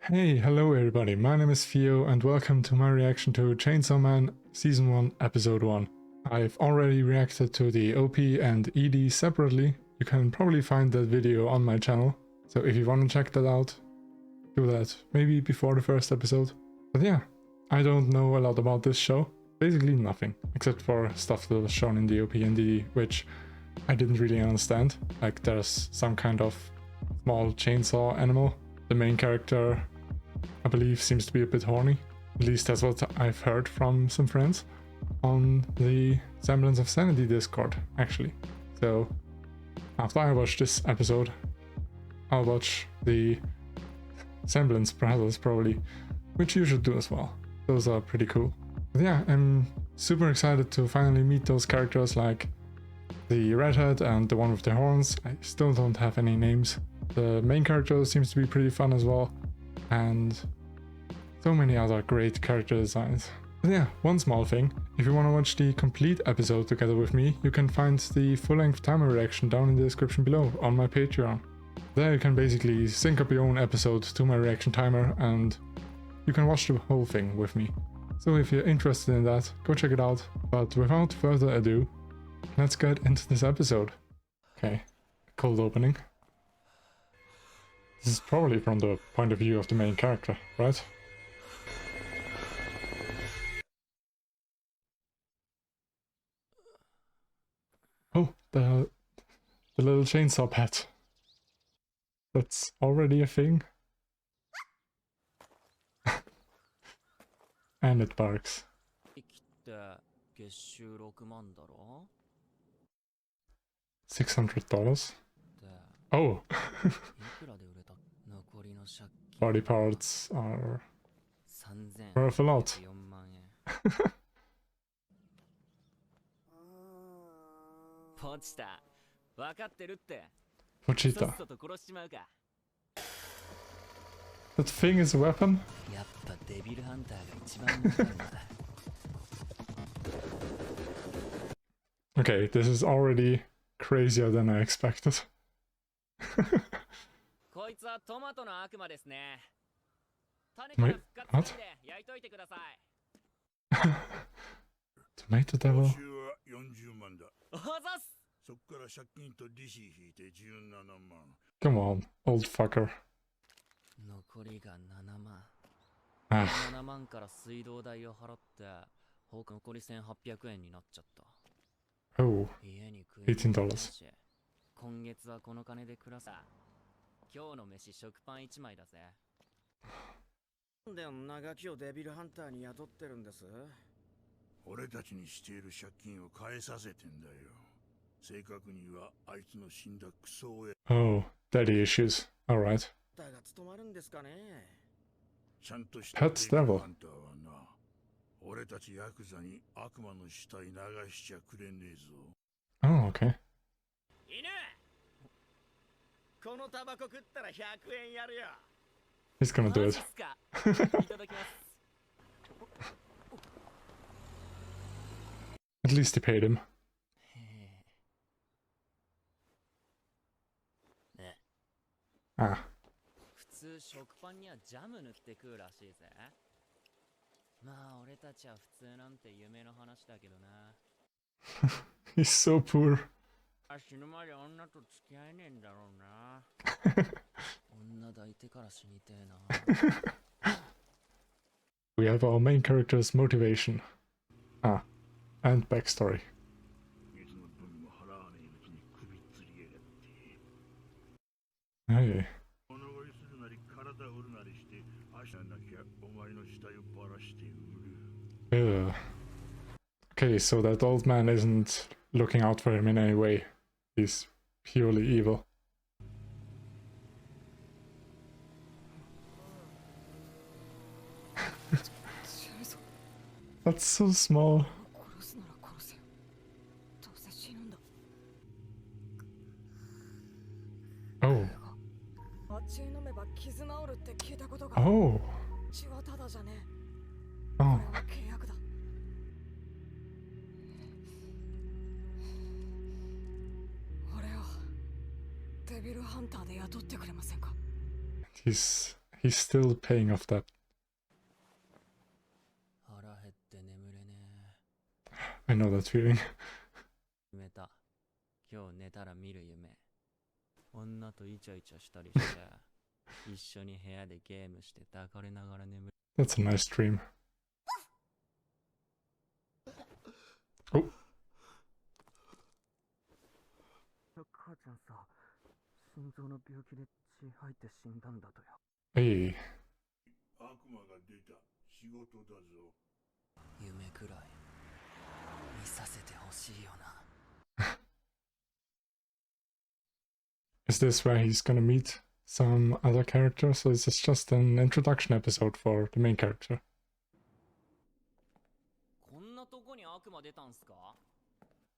Hey, hello everybody, my name is Theo and welcome to my reaction to Chainsaw Man Season 1 Episode 1. I've already reacted to the OP and ED separately. You can probably find that video on my channel, so if you want to check that out, do that maybe before the first episode. But yeah, I don't know a lot about this show, basically nothing, except for stuff that was shown in the OP and ED, which I didn't really understand. Like there's some kind of small chainsaw animal. The main character, I believe, seems to be a bit horny. At least that's what I've heard from some friends on the Semblance of Sanity Discord, actually. So after I watch this episode, I'll watch the Semblance Brothers probably, which you should do as well. Those are pretty cool. But yeah, I'm super excited to finally meet those characters, like the redhead and the one with the horns. I still don't have any names. The main character seems to be pretty fun as well, and so many other great character designs. But yeah, one small thing, if you want to watch the complete episode together with me, you can find the full-length timer reaction down in the description below on my Patreon. There you can basically sync up your own episode to my reaction timer and you can watch the whole thing with me. So if you're interested in that, go check it out. But without further ado, let's get into this episode. Okay, cold opening. This is probably from the point of view of the main character, right? Oh, the little chainsaw pet. That's already a thing. And it barks. $600? Oh! Body parts are worth a lot. Pochita. That thing is a weapon? Okay, this is already crazier than I expected. Wait, what? Tomato devil? Come on, old fucker. Ah. Oh, $18. Oh, daddy issues. Alright. Pet devil. Oh, okay. He's gonna do it. At least he paid him. Ah. He's so poor. We have our main character's motivation. Ah, and backstory. Hey. Ugh. Okay, so that old man isn't looking out for him in any way. He's purely evil. That's so small. Oh. Oh. Oh. he's still paying off that. I know that feeling. That's a nice dream. Oh. Hey. Is this where he's gonna meet some other characters, or is this just an introduction episode for the main character?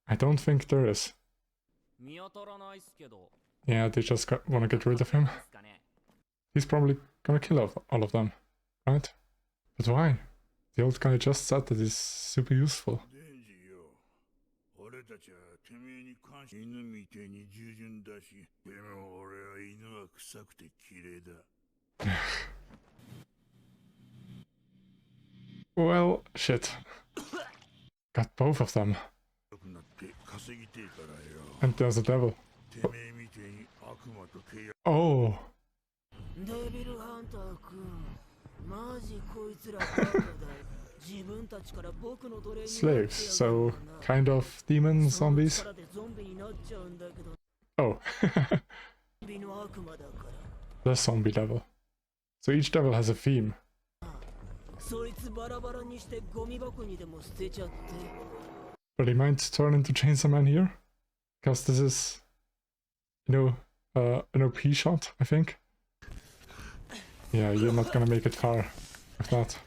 I don't think there is. Yeah, they just wanna get rid of him. He's probably gonna kill all of them, right? But why? The old guy just said that he's super useful. Well, shit. Got both of them. And there's a devil. Oh. Slaves, so kind of demon zombies. Oh. The zombie devil. So each devil has a theme. But he might turn into Chainsaw Man here? Because this is, you know, an OP shot, I think. Yeah, you're not gonna make it far with that.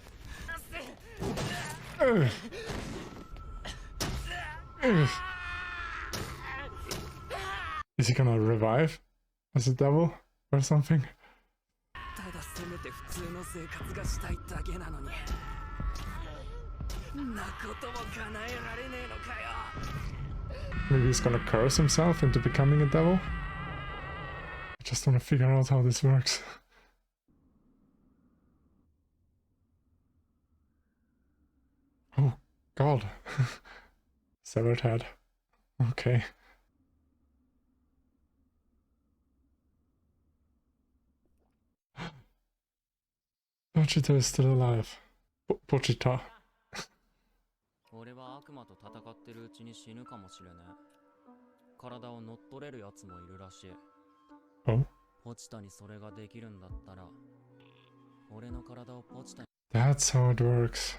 Is he gonna revive as a devil or something? Maybe he's gonna curse himself into becoming a devil? I just wanna figure out how this works. Oh, God. Severed head. Okay. Pochita is still alive. Pochita. Oh? That's how it works.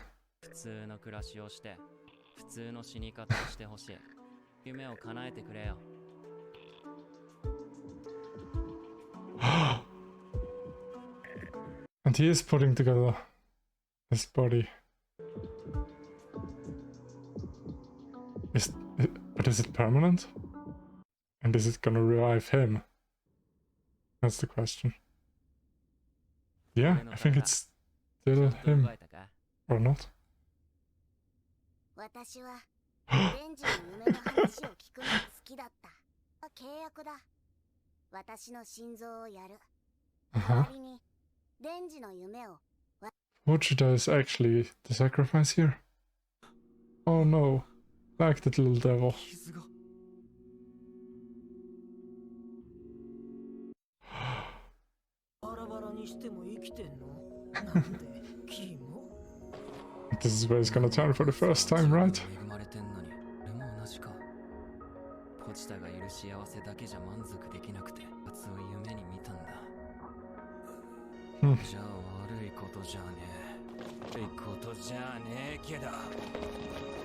And he is putting together his body. But is it permanent? And is it gonna revive him? That's the question. Yeah, I think it's still him. Or not? Pochita is actually the sacrifice here? Oh no, like that little devil. This is where he's gonna turn for the first time, right?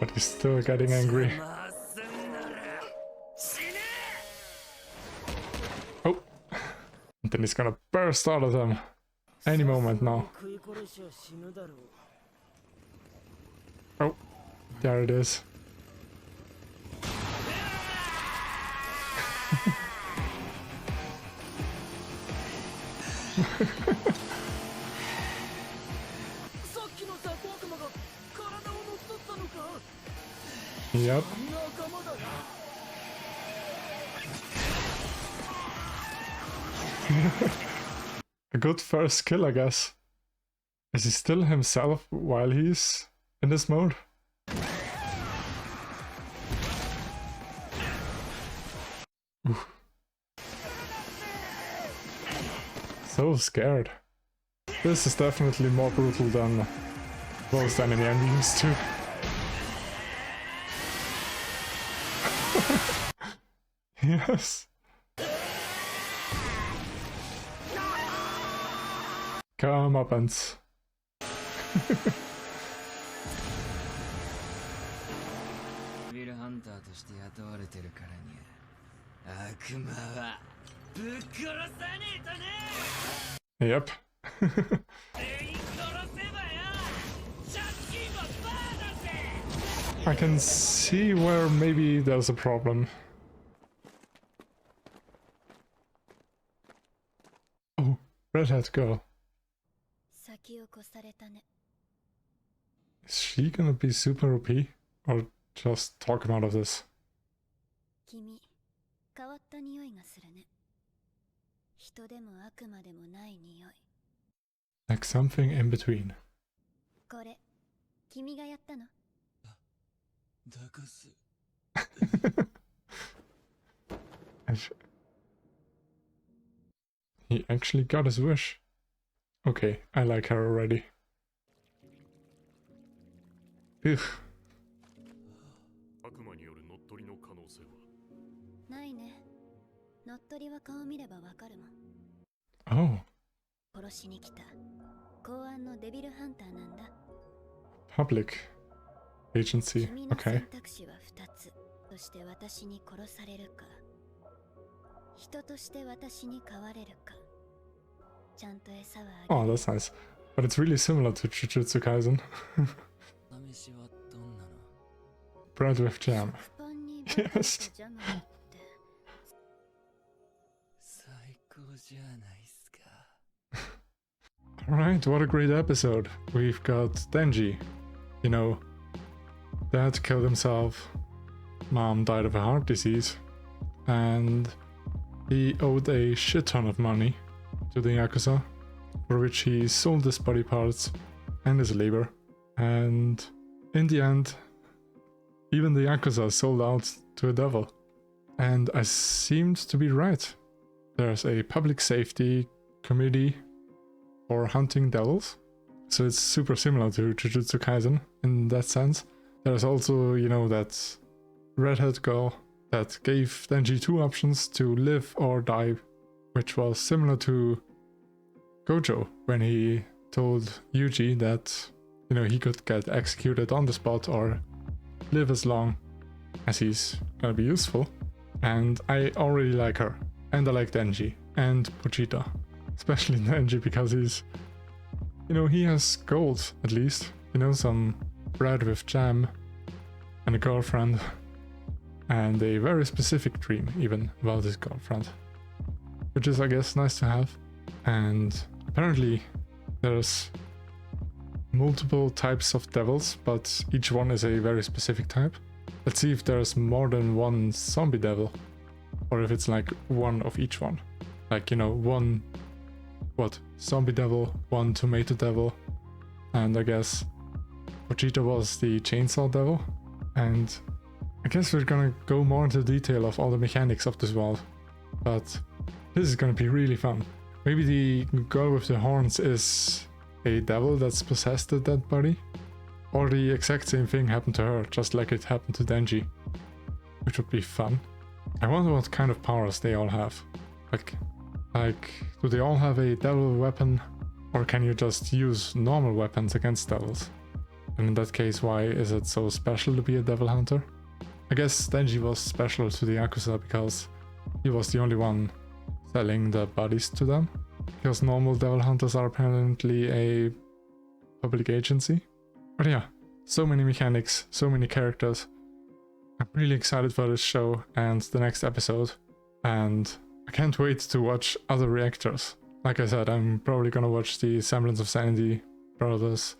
But he's still getting angry. Oh! And then he's gonna burst out of them any moment now. Oh, there it is. Yep. a good first kill, I guess. Is he still himself while he's in this mode? Oof. So scared. This is definitely more brutal than most enemy I'm used to. Yes. Come up and... ビルハンターとして雇われてるからに悪魔はぶっ殺さねえとね Yep. I can see where maybe there's a problem. Oh, redhead girl. Is she gonna be super OP? Or just talk him out of this? Like something in between. He actually got his wish. Okay, I like her already. Ugh. Oh. Public agency. Okay. Oh, that's nice. But it's really similar to Jujutsu Kaisen. Bread with jam. Yes. Alright, what a great episode. We've got Denji. You know, dad killed himself, mom died of a heart disease, and he owed a shit ton of money to the Yakuza, for which he sold his body parts and his labor. And in the end, even the Yakuza sold out to a devil. And I seemed to be right. There's a public safety committee for hunting devils. So it's super similar to Jujutsu Kaisen in that sense. There's also, you know, that redhead girl that gave Denji two options to live or die, which was similar to Gojo when he told Yuji that, you know, he could get executed on the spot or live as long as he's gonna be useful. And I already like her. And I like Denji and Pochita. Especially Denji because he's, you know, he has gold at least. You know, some bread with jam and a girlfriend. And a very specific dream even about his girlfriend. Which is, I guess, nice to have. And apparently there's multiple types of devils, but each one is a very specific type. Let's see if there's more than one zombie devil. Or if it's like one of each one. Like, you know, one... what? Zombie devil, one tomato devil. And I guess Pochita was the chainsaw devil. And I guess we're gonna go more into detail of all the mechanics of this world. But this is gonna be really fun. Maybe the girl with the horns is a devil that's possessed a dead body. Or the exact same thing happened to her, just like it happened to Denji. Which would be fun. I wonder what kind of powers they all have. Like, do they all have a devil weapon? Or can you just use normal weapons against devils? And in that case, why is it so special to be a devil hunter? I guess Denji was special to the Yakuza because he was the only one selling the bodies to them. Because normal devil hunters are apparently a public agency. But yeah, so many mechanics, so many characters. I'm really excited for this show and the next episode. And I can't wait to watch other reactors. Like I said, I'm probably gonna watch the Semblance of Sanity brothers.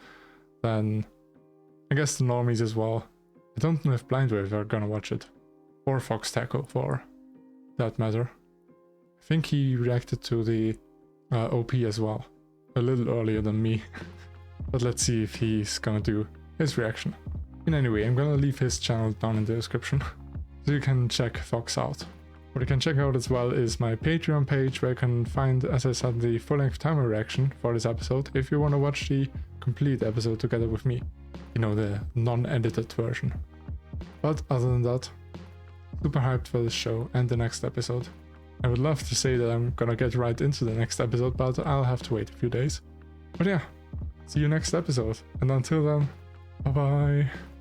Then I guess the normies as well. I don't know if Blindwave are gonna watch it. Or Fox Tackle for that matter. I think he reacted to the OP as well. A little earlier than me. But let's see if he's gonna do his reaction. In any way, I'm gonna leave his channel down in the description, so you can check Fox out. What you can check out as well is my Patreon page, where you can find, as I said, the full-length timer reaction for this episode if you want to watch the complete episode together with me. You know, the non-edited version. But other than that, super hyped for this show and the next episode. I would love to say that I'm gonna get right into the next episode, but I'll have to wait a few days. But yeah, see you next episode, and until then, bye bye.